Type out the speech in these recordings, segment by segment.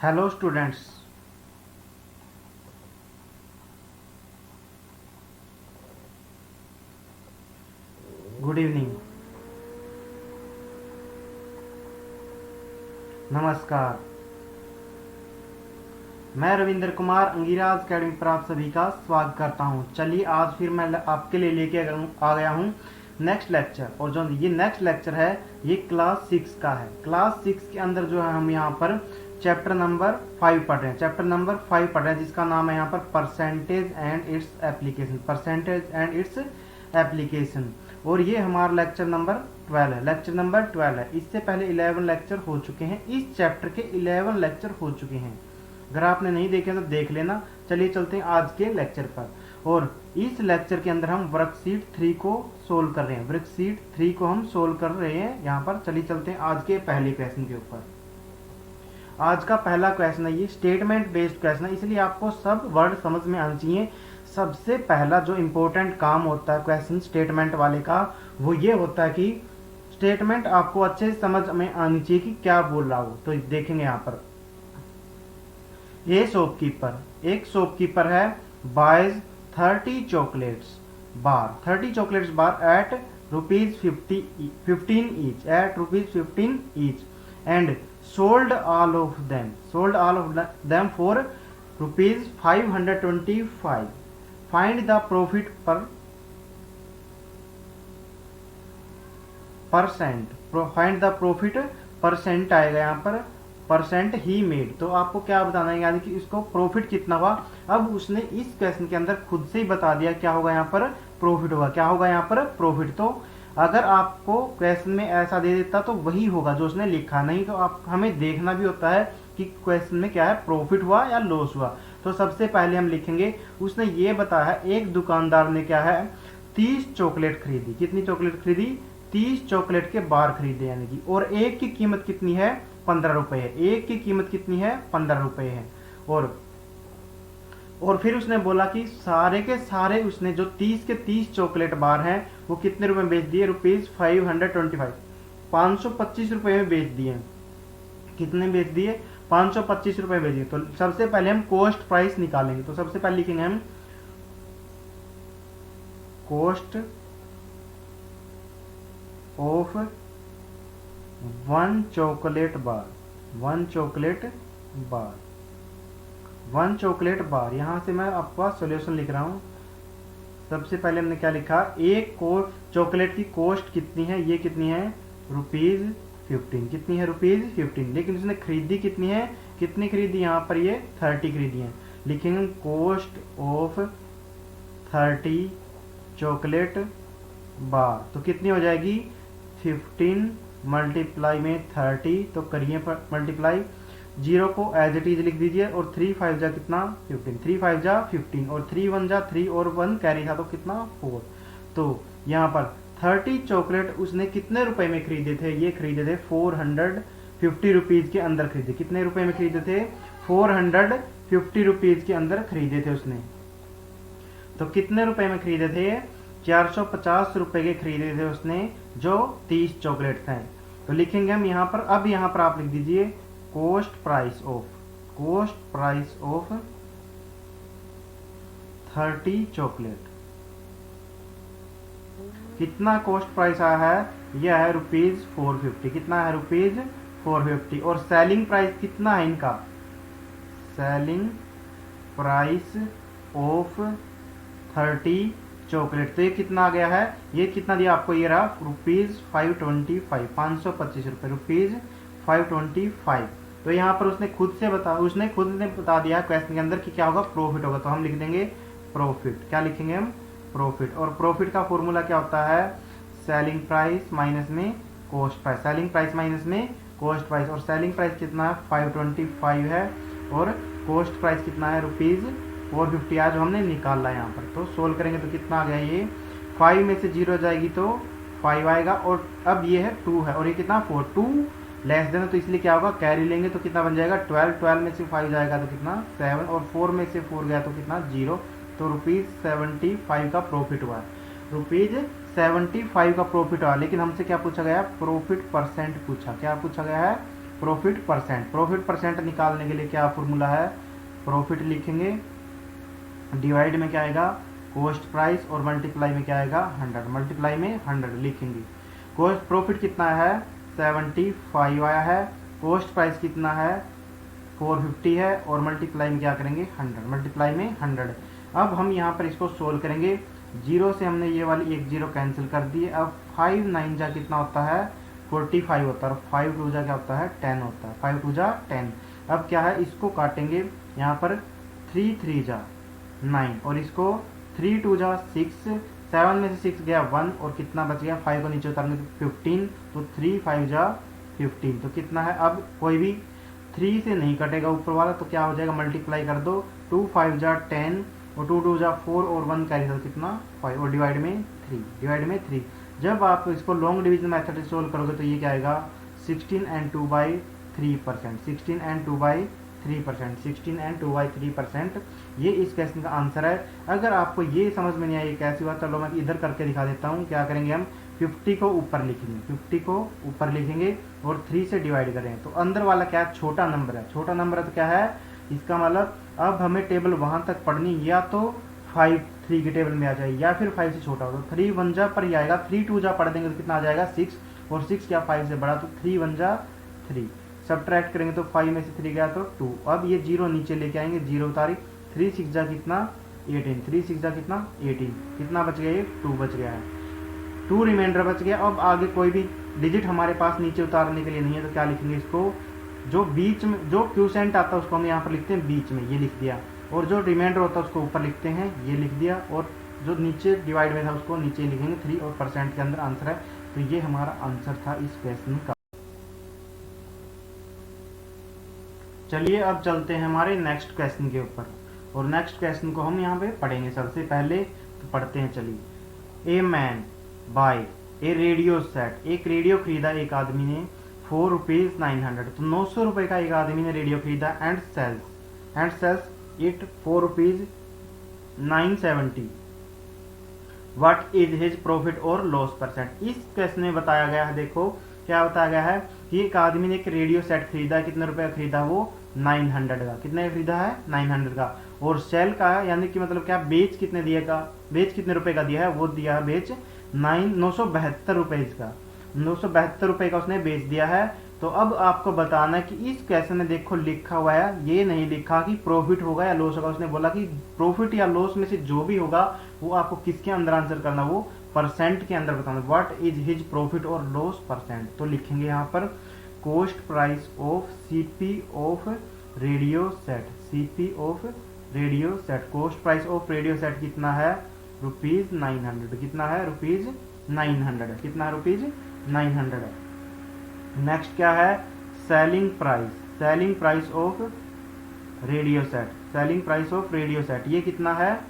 Hello students, good evening, नमस्कार। मैं Ravindra Kumar Angiraj academy पर आप सभी का स्वागत करता हूं। चलिए आज फिर मैं आपके लिए लेके आ गया हूं नेक्स्ट लेक्चर। और जो ये नेक्स्ट लेक्चर है ये क्लास 6 का है। क्लास 6 के अंदर जो है हम यहाँ पर चैप्टर नंबर 5 पढ़ रहे हैं। चैप्टर नंबर 5 पढ़ रहे हैं जिसका नाम है यहाँ पर percentage and its application. Percentage and its application. और ये हमारा लेक्चर नंबर 12 है। लेक्चर नंबर 12 है। इससे पहले 11 लेक्चर हो चुके हैं। इस चैप्टर के 11 लेक्चर हो चुके हैं। अगर आपने नहीं देखे तो देख लेना। चलिए चलते हैं आज के लेक्चर पर। और इस लेक्चर के अंदर हम वर्कशीट 3 को सोल्व कर रहे हैं। वर्कशीट 3 को हम सोल्व कर रहे हैं यहाँ पर। चलिए चलते हैं आज के पहले क्वेश्चन के ऊपर। आज का पहला क्वेश्चन है ये स्टेटमेंट बेस्ड क्वेश्चन है, इसलिए आपको सब वर्ड समझ में आना चाहिए। सबसे पहला जो इम्पोर्टेंट काम होता है क्वेश्चन स्टेटमेंट वाले का, वो ये होता है कि स्टेटमेंट आपको अच्छे से समझ में आनी चाहिए कि क्या बोल रहा हो। तो देखेंगे यहाँ पर एक शॉपकीपर है buys 30 chocolates bar 30 chocolates bar at ₹15 each at ₹15 each and sold all of them for ₹525. Find the profit per percent. Find the profit percent आएगा यहाँ पर, परसेंट ही मेड। तो आपको क्या बताना है, यानी कि इसको प्रॉफिट कितना हुआ। अब उसने इस क्वेश्चन के अंदर खुद से ही बता दिया क्या होगा यहाँ पर प्रॉफिट होगा। क्या होगा यहाँ पर प्रॉफिट। तो अगर आपको क्वेश्चन में ऐसा दे देता तो वही होगा जो उसने लिखा, नहीं तो आप हमें देखना भी होता है कि क्वेश्चन में क्या है, प्रॉफिट हुआ या लॉस हुआ। तो सबसे पहले हम लिखेंगे उसने ये बताया है एक दुकानदार ने क्या है 30 चॉकलेट खरीदी। कितनी चॉकलेट खरीदी, 30 चॉकलेट के बार खरीदे, यानी कि और एक की कीमत कितनी है 15 रुपए है। एक की कीमत कितनी है 15 रुपए है। और फिर उसने बोला कि सारे के सारे उसने जो 30 के 30 चॉकलेट बार हैं वो कितने रुपए में बेच दिए, ₹525 525 रुपए में बेच दिए। कितने बेच दिए, 525 रुपए बेच दिए। तो सबसे पहले हम कॉस्ट प्राइस निकालेंगे। तो सबसे पहले लिखेंगे हम cost of one chocolate bar. यहां से मैं आपका सॉल्यूशन लिख रहा हूं। सबसे पहले हमने क्या लिखा, एक चॉकलेट की कॉस्ट कितनी है, ये कितनी है ₹15। कितनी है ₹15। लेकिन उसने खरीदी कितनी है, कितनी खरीदी, यहाँ पर ये 30 खरीदी है। लिखेंगे कॉस्ट ऑफ 30 चॉकलेट बार। तो कितनी हो जाएगी 15 मल्टीप्लाई में 30। तो करिए मल्टीप्लाई, 0 को एज इट इज लिख दीजिए और 3 5 जा कितना 15, 3 5 जा 15 और 3 1 जा 3 और 1 कैरी था तो कितना 4। तो यहाँ पर 30 चॉकलेट उसने कितने रुपए में खरीदे थे, ये खरीदे थे 450 रुपीज के अंदर खरीदे। कितने रुपए में खरीदे थे 450 रुपीज के अंदर खरीदे थे उसने। तो कितने रुपए में खरीदे थे, 450 रुपए के खरीदे थे उसने जो 30 चॉकलेट थे। तो लिखेंगे हम यहाँ पर, अब यहाँ पर आप लिख दीजिए कॉस्ट प्राइस ऑफ 30 चॉकलेट। कितना कॉस्ट प्राइस आया है, यह है ₹450। कितना है ₹450। और सेलिंग प्राइस कितना है इनका, सेलिंग प्राइस ऑफ 30 चॉकलेट। तो ये कितना आ गया है, ये कितना दिया आपको, ये रहा ₹525 525 रुपए ₹525। तो यहाँ पर उसने खुद ने बता दिया क्वेश्चन के अंदर कि क्या होगा प्रॉफिट होगा। तो हम लिख देंगे प्रॉफिट। क्या लिखेंगे हम प्रॉफिट। और प्रॉफिट का फॉर्मूला क्या होता है, सेलिंग प्राइस माइनस में cost price. Selling price minus में कॉस्ट प्राइस। और सेलिंग प्राइस कितना है 525 है और कॉस्ट प्राइस कितना है ₹450 आज हमने निकाला है यहाँ पर। तो सोल्व करेंगे तो कितना आ गया, ये 5 में से 0 जाएगी तो 5 आएगा। और अब ये है 2 है और ये कितना 4, 2 लेस देन, तो इसलिए क्या होगा कैरी लेंगे तो कितना बन जाएगा 12 में से 5 जाएगा तो कितना 7 और 4 में से 4 गया तो कितना 0। तो ₹75 का प्रॉफिट हुआ है, ₹75 का प्रॉफिट हुआ। लेकिन हमसे क्या पूछा गया, प्रॉफिट परसेंट पूछा। क्या पूछा गया है, प्रॉफिट परसेंट। प्रॉफिट परसेंट निकालने के लिए क्या फॉर्मूला है, प्रॉफिट लिखेंगे, डिवाइड में क्या आएगा कॉस्ट प्राइस, और मल्टीप्लाई में क्या आएगा 100, मल्टीप्लाई में 100 लिखेंगे। कॉस्ट प्रॉफिट कितना है 75 आया है, कॉस्ट प्राइस कितना है 450 है, और मल्टीप्लाई में क्या करेंगे 100, मल्टीप्लाई में 100। अब हम यहाँ पर इसको सोल्व करेंगे, जीरो से हमने ये वाली एक जीरो कैंसिल कर दी। अब 5 9 जा कितना होता है 45 होता है, और 5 2 जा क्या होता है 10 होता है, 5 2 जा 10। अब क्या है इसको काटेंगे, यहाँ पर 3 3 जा 9, और इसको 3 2 जा 6, 7 में से 6 गया 1, और कितना बच गया 5 को नीचे उतारेंगे तो 15, तो 3 5 जा 15, तो कितना है, अब कोई भी 3 से नहीं कटेगा ऊपर वाला, तो क्या हो जाएगा मल्टीप्लाई कर दो, 2 5 जा 10, और 2 2 जा 4, और 1 कैरी था कितना 5, और डिवाइड में 3, डिवाइड में 3। जब आप इसको लॉन्ग डिवीजन मेथड से सोल्व करोगे तो ये क्या आएगा 16 and 2/3%, 16 and 2/3%, 16 and 2/3%। ये इस क्वेश्चन का आंसर है। अगर आपको ये समझ में नहीं आई कैसी बात, चलो मैं इधर करके दिखा देता हूँ। क्या करेंगे हम 50 को ऊपर लिखेंगे, 50 को ऊपर लिखेंगे और 3 से डिवाइड करेंगे, तो अंदर वाला क्या है छोटा नंबर है, छोटा नंबर है तो क्या है इसका मतलब अब हमें टेबल वहां तक पढ़नी, या तो 5 3 की टेबल में आ जाए, या फिर 5 से छोटा हो, तो 3 1 जा पर ही आएगा, 3 2 जा पढ़ देंगे तो कितना आ जाएगा 6, और 6 क्या 5 से बड़ा, तो 3 1 जा 3, सब्ट्रैक्ट करेंगे तो 5 में से 3 गया तो 2। अब ये जीरो नीचे लेके आएंगे, जीरो उतारी, 3 6 जा कितना 18, 3 6 जा कितना 18, कितना बच गया, ये 2 बच गया है, 2 रिमाइंडर बच गया। अब आगे कोई भी डिजिट हमारे पास नीचे उतारने के लिए नहीं है, तो क्या लिखेंगे इसको, जो बीच में जो क्यूसेंट आता है उसको हम यहाँ पर लिखते हैं बीच में, ये लिख दिया, और जो रिमाइंडर होता है उसको ऊपर लिखते हैं, ये लिख दिया, और जो नीचे डिवाइड में था उसको नीचे लिखेंगे 3, और परसेंट के अंदर आंसर है। तो ये हमारा आंसर था इस क्वेश्चन का। चलिए अब चलते हैं हमारे नेक्स्ट क्वेश्चन के ऊपर, और नेक्स्ट क्वेश्चन को हम यहाँ पे पढ़ेंगे। सबसे पहले तो पढ़ते हैं, चलिए। A man buy a radio set, एक रेडियो खरीदा एक आदमी ने 4 रुपीज 900, तो 900 रुपए का एक आदमी ने रेडियो खरीदा, and sells it 4 rupees 970, what is his profit और लॉस परसेंट। इस क्वेश्चन में बताया गया है, देखो क्या बताया गया है कि एक आदमी ने एक रेडियो सेट खरीदा, कितने रुपए का खरीदा, वो 900 का, कितने का खरीदा है 900 का, और सेल का है यानी कि मतलब क्या बेच कितने दिए का, बेच कितने रुपए का दिया है, वो दिया है बेच 972 रुपए का, 972 रुपए का उसने बेच दिया है। तो अब आपको बताना है कि इस क्वेश्चन में देखो लिखा हुआ है, ये नहीं लिखा कि प्रॉफिट होगा या लॉस होगा, उसने बोला कि प्रॉफिट या लॉस में से जो भी होगा वो आपको किसके अंदर आंसर करना, वो परसेंट के अंदर बताना, व्हाट इज हिज प्रॉफिट और लॉस परसेंट। तो लिखेंगे यहाँ पर cost price of CP of radio set, CP of radio set, cost price of radio set कितना है ₹900, कितना है ₹900, कितना है ₹900 है। नेक्स्ट क्या है selling price, selling price of radio set, selling price of radio set, ये कितना है,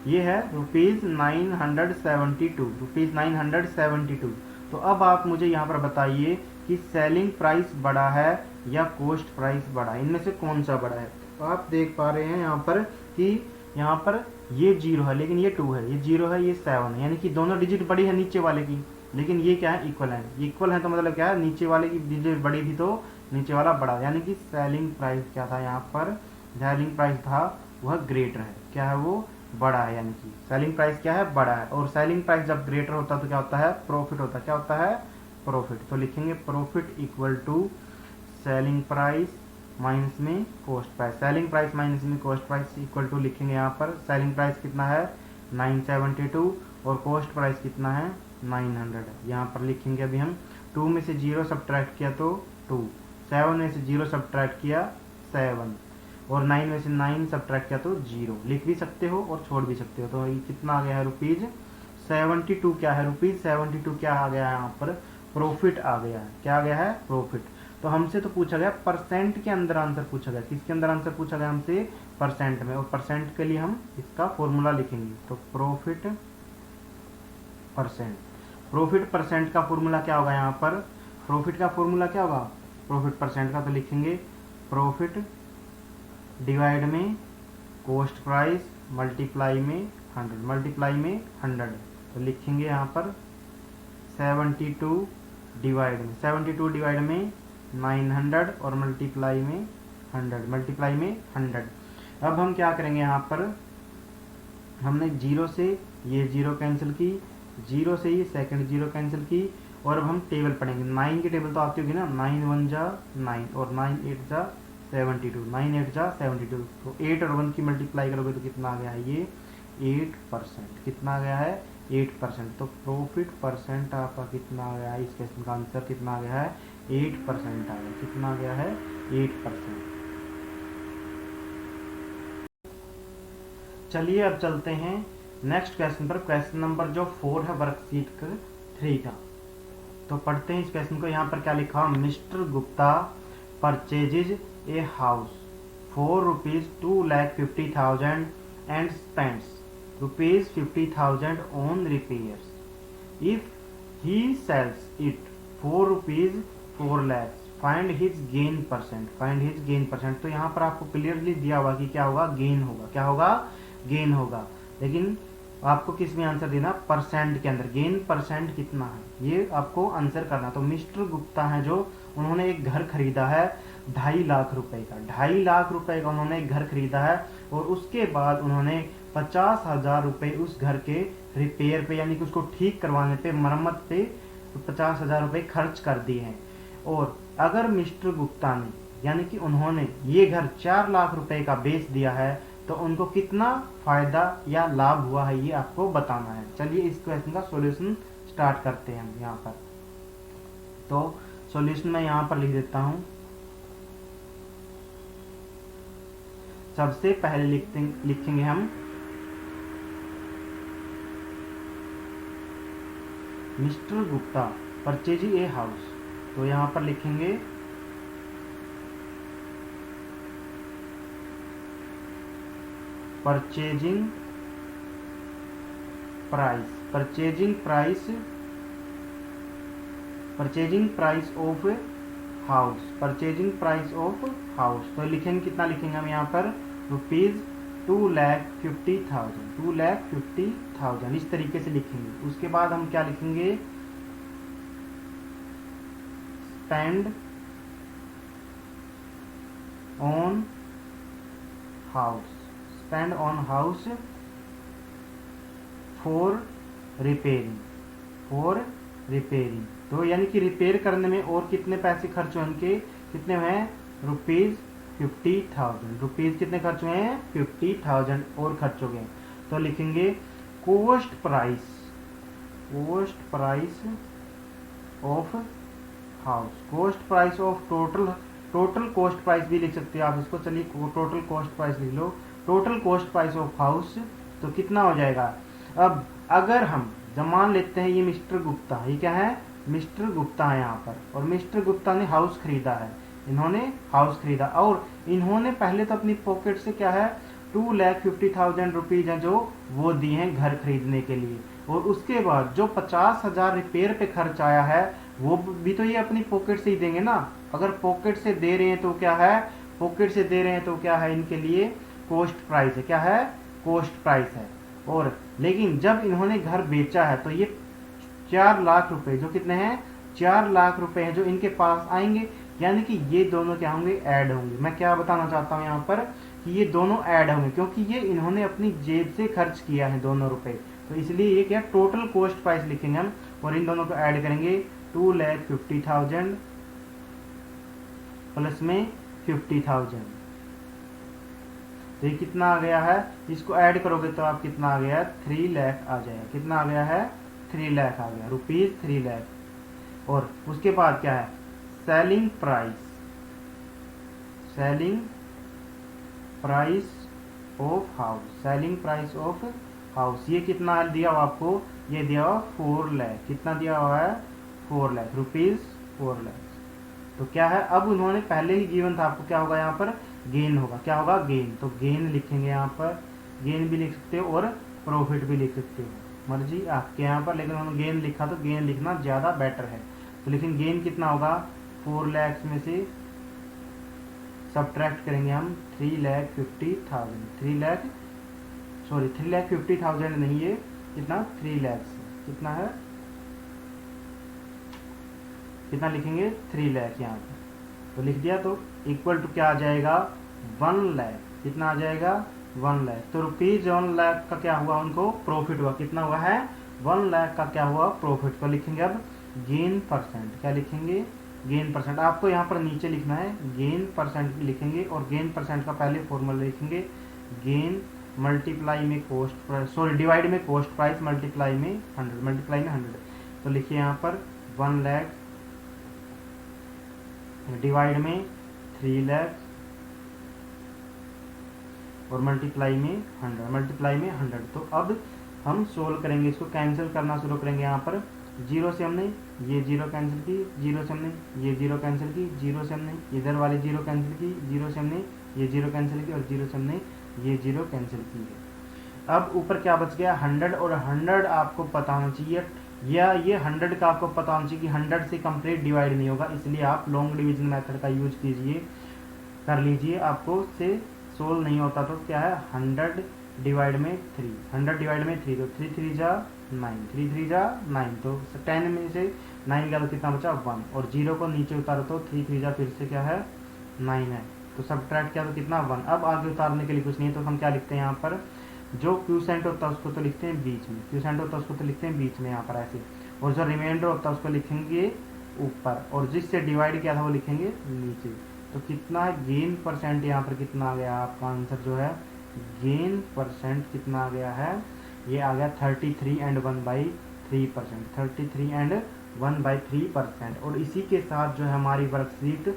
ये है ₹972, ₹972। तो अब आप मुझे यहाँ पर बताइए कि सेलिंग प्राइस बड़ा है या कॉस्ट प्राइस बड़ा है, इनमें से कौन सा बड़ा है। तो आप देख पा रहे हैं यहाँ पर कि यहाँ पर ये 0 है लेकिन ये 2 है, ये 0 है ये 7 है, यानी कि दोनों डिजिट बड़ी है नीचे वाले की, लेकिन ये क्या है इक्वल है, इक्वल है तो मतलब क्या है नीचे वाले की डिजिट बड़ी थी तो नीचे वाला बड़ा, यानी कि सेलिंग प्राइस क्या था यहाँ पर, सेलिंग प्राइस था वह ग्रेटर है, क्या है वो बड़ा है, यानी कि सेलिंग प्राइस क्या है बड़ा है। और सेलिंग प्राइस जब ग्रेटर होता है तो क्या होता है प्रॉफिट होता है, क्या होता है प्रॉफिट। तो लिखेंगे profit equal to selling price minus में cost price, selling price minus में कॉस्ट प्राइस इक्वल टू लिखेंगे यहाँ पर सेलिंग प्राइस कितना है 972 और कॉस्ट प्राइस कितना है 900। यहाँ पर लिखेंगे अभी हम 2 में से 0 सब्ट्रैक्ट किया तो 2, 7 में से 0 सब्ट्रैक्ट किया 7, और 9 में से 9 सब्ट्रैक्ट किया तो 0। लिख भी सकते हो और छोड़ भी सकते हो। तो ये कितना आ गया है ₹72, क्या है ₹72 क्या आ गया है यहाँ पर प्रॉफिट आ गया है, क्या आ गया है प्रॉफिट। तो हमसे तो पूछा गया परसेंट के अंदर आंसर पूछा गया, किसके अंदर आंसर पूछा गया हमसे परसेंट में, और परसेंट के लिए हम इसका फॉर्मूला लिखेंगे। तो प्रॉफिट परसेंट, प्रॉफिट परसेंट का फॉर्मूला क्या होगा यहाँ पर, प्रॉफिट का फॉर्मूला क्या होगा प्रॉफिट परसेंट का, तो लिखेंगे प्रॉफिट डिवाइड में कॉस्ट प्राइस मल्टीप्लाई में 100, मल्टीप्लाई में 100। तो लिखेंगे यहाँ पर 72 डिवाइड में 72 डिवाइड में 900 और मल्टीप्लाई में 100, मल्टीप्लाई में 100। अब हम क्या करेंगे, यहाँ पर हमने जीरो से ये जीरो कैंसिल की, जीरो से ही सेकंड जीरो कैंसिल की, और अब हम टेबल पढ़ेंगे। 9 की टेबल तो आती होगी ना, 9 1 जा 9 और 9 8 जा 72, 9 8 जा 72। तो 8 और 1 की मल्टीप्लाई करोगे तो कितना आ गया है, ये 8%। कितना आ गया है, 8%। तो प्रॉफिट परसेंट आपका कितना आ गया है, इस क्वेश्चन का आंसर कितना आ गया है, 8% आ गया। कितना आ गया है, 8%। चलिए अब चलते हैं नेक्स्ट क्वेश्चन पर। क्वेश्चन नंबर जो 4 है वर्कशीट 3 का। तो पढ़ते हैं इस क्वेश्चन को। यहाँ पर क्या लिखा, mister Gupta purchases a house for ₹2,50,000 and spends ₹50,000 on repairs. If he sells it for ₹4 lakhs, find his gain percent. Find his gain percent. तो यहाँ पर आपको क्लियरली दिया हुआ कि क्या होगा, गेन होगा। क्या होगा, गेन होगा। लेकिन आपको किस में आंसर देना, परसेंट के अंदर। गेन परसेंट कितना है ये आपको आंसर करना। तो मिस्टर गुप्ता है जो, उन्होंने एक घर खरीदा है 2.5 लाख रुपए का। 2.5 लाख रुपए का उन्होंने एक घर खरीदा है, और उसके बाद उन्होंने 50,000 रुपए उस घर के रिपेयर पे, यानी कि उसको ठीक करवाने पे, मरम्मत पे 50,000 रुपए खर्च कर दिए हैं। और अगर मिस्टर गुप्ता ने, यानी कि उन्होंने ये घर 4 लाख रुपए का बेच दिया है, तो उनको कितना फायदा या लाभ हुआ है ये आपको बताना है। चलिए इस क्वेश्चन का सॉल्यूशन स्टार्ट करते हैं हम यहाँ पर। तो सॉल्यूशन मैं यहाँ पर लिख देता हूँ। सबसे पहले लिखेंगे हम mister Gupta purchasing a house. तो यहाँ पर लिखेंगे purchasing price. Purchasing price, purchasing price of house. Purchasing price of house. तो लिखेंगे कितना, लिखेंगे हम यहाँ पर ₹2,50,000। 2,50,000 इस तरीके से लिखेंगे। उसके बाद हम क्या लिखेंगे, spend on house. Spend on house for repairing. For repairing. तो यानी कि रिपेयर करने में और कितने पैसे खर्च हुए, उनके कितने हुए हैं, ₹50,000। रुपीज कितने खर्च हुए हैं, 50,000 और खर्च हो गए। तो लिखेंगे cost price. Cost price of house. Cost price of total. Total cost price भी लिख सकते हो आप इसको। चलिए टोटल कॉस्ट प्राइस लिख लो। Total cost price of house तो कितना हो जाएगा। अब अगर हम मान लेते हैं ये मिस्टर गुप्ता, ये क्या है, मिस्टर गुप्ता है यहाँ पर, और मिस्टर गुप्ता ने हाउस खरीदा है। इन्होंने हाउस खरीदा और इन्होंने पहले तो अपनी पॉकेट से क्या है, 2,50,000 रुपीज है जो वो दिए हैं घर खरीदने के लिए। और उसके बाद जो 50,000 रिपेयर पे खर्च आया है वो भी तो ये अपनी पॉकेट से ही देंगे ना। अगर पॉकेट से दे रहे हैं तो क्या है, पॉकेट से दे रहे हैं तो क्या है, इनके लिए कॉस्ट प्राइस है। क्या है, कॉस्ट प्राइस है। और लेकिन जब इन्होंने घर बेचा है तो ये 4 लाख रुपए, जो कितने हैं, 4 लाख रुपए हैं जो इनके पास आएंगे। यानी कि ये दोनों क्या होंगे, ऐड होंगे। मैं क्या बताना चाहता हूँ यहाँ पर कि ये दोनों ऐड होंगे, क्योंकि ये इन्होंने अपनी जेब से खर्च किया है दोनों रुपए। तो इसलिए ये क्या, टोटल कॉस्ट प्राइस लिखेंगे हम और इन दोनों को ऐड करेंगे। 2,50,000 प्लस में 50,000, तो ये कितना आ गया है, इसको ऐड करोगे तो आप कितना आ गया, 3 लाख आ जाएगा। कितना आ गया है, 3 लाख आ गया, रुपीज 3 लाख। और उसके बाद क्या है, selling price. Selling price of house. Selling price of house ये कितना दिया हुआ आपको, ये दिया हुआ 4 लाख। कितना दिया हुआ है, 4 लाख, रुपीज 4 लाख। तो क्या है, अब उन्होंने पहले ही गिवन था आपको, क्या होगा यहाँ पर, गेन होगा। क्या होगा, गेन। तो गेन लिखेंगे यहाँ पर, गेन भी लिख सकते हो और प्रॉफिट भी लिख सकते हो, मर्जी आपके यहाँ पर। लेकिन उन्होंने गेन लिखा तो गेन लिखना ज़्यादा बेटर है। तो लेकिन गेन कितना होगा, 4 लाख में से सब्ट्रैक्ट करेंगे हम 3,50,000। 3,50,000 नहीं, ये कितना, 3 लाख से कितना है, कितना लिखेंगे, 3 लाख यहाँ पर। तो लिख दिया, तो इक्वल टू क्या आ जाएगा 1 लाख। कितना आ जाएगा 1 लाख। तो रुपीज 1 लाख का क्या हुआ, उनको प्रॉफिट हुआ। कितना हुआ है 1 लाख का क्या हुआ प्रॉफिट। तो लिखेंगे अब गेन परसेंट। क्या लिखेंगे गेन परसेंट। आपको यहाँ पर नीचे लिखना है गेन परसेंट लिखेंगे, और गेन परसेंट का पहले फॉर्मूला लिखेंगे गेन मल्टीप्लाई में कॉस्ट प्राइस, सॉरी डिवाइड में कॉस्ट प्राइस मल्टीप्लाई में 100, मल्टीप्लाई में 100। तो लिखिए यहाँ पर 1 लाख डिवाइड में 3 लाख और मल्टीप्लाई में 100, मल्टीप्लाई में 100। तो अब हम सोल्व करेंगे, इसको कैंसिल करना शुरू करेंगे। यहाँ पर जीरो से हमने ये जीरो कैंसिल की, जीरो से हमने ये जीरो कैंसिल की, जीरो से हमने इधर वाली जीरो कैंसिल की, जीरो से हमने ये जीरो कैंसिल की, और जीरो से हमने ये जीरो कैंसिल की है। अब ऊपर क्या बच गया 100, और 100 आपको पता होना चाहिए, या ये 100 का आपको पता होना चाहिए कि 100 से कंप्लीट डिवाइड नहीं होगा, इसलिए आप लॉन्ग डिवीजन मेथड का यूज कीजिए, कर लीजिए। आपको से सोल्व नहीं होता तो क्या है 100 डिवाइड में 3, 100 डिवाइड में 3, तो 3 3 जा 9, 3 3 जा 9, तो 10 में से 9 गया तो कितना बचा 1, और जीरो को नीचे उतारो तो 3 3 जा फिर से क्या है 9 है, तो सब्ट्रैक्ट किया तो कितना 1। अब आगे उतारने के लिए कुछ नहीं है, तो हम क्या लिखते हैं यहाँ पर जो क्यूसेंट होता है उसको तो लिखते हैं बीच में, क्यूसेंट होता है उसको तो लिखते हैं बीच में यहाँ पर ऐसे, और जो रिमाइंडर होता है उसको लिखेंगे ऊपर, और जिससे डिवाइड किया था वो लिखेंगे नीचे। तो कितना गेन परसेंट यहाँ पर कितना आ गया, आपका आंसर जो है गेन परसेंट कितना आ गया है, ये आ गया 33 एंड 1/3%, 33 एंड 1/3%। और इसी के साथ जो है हमारी वर्कशीट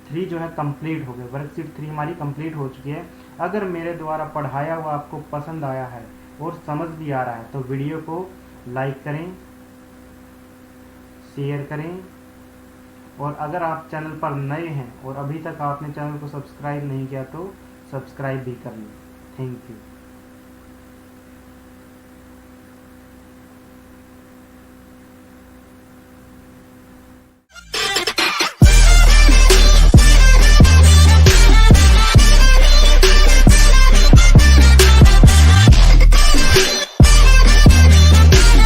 3 जो है कंप्लीट हो गई, वर्कशीट 3 हमारी कंप्लीट हो चुकी है। अगर मेरे द्वारा पढ़ाया हुआ आपको पसंद आया है और समझ भी आ रहा है तो वीडियो को लाइक करें, शेयर करें, और अगर आप चैनल पर नए हैं और अभी तक आपने चैनल को सब्सक्राइब नहीं किया तो सब्सक्राइब भी कर लें। Thank you.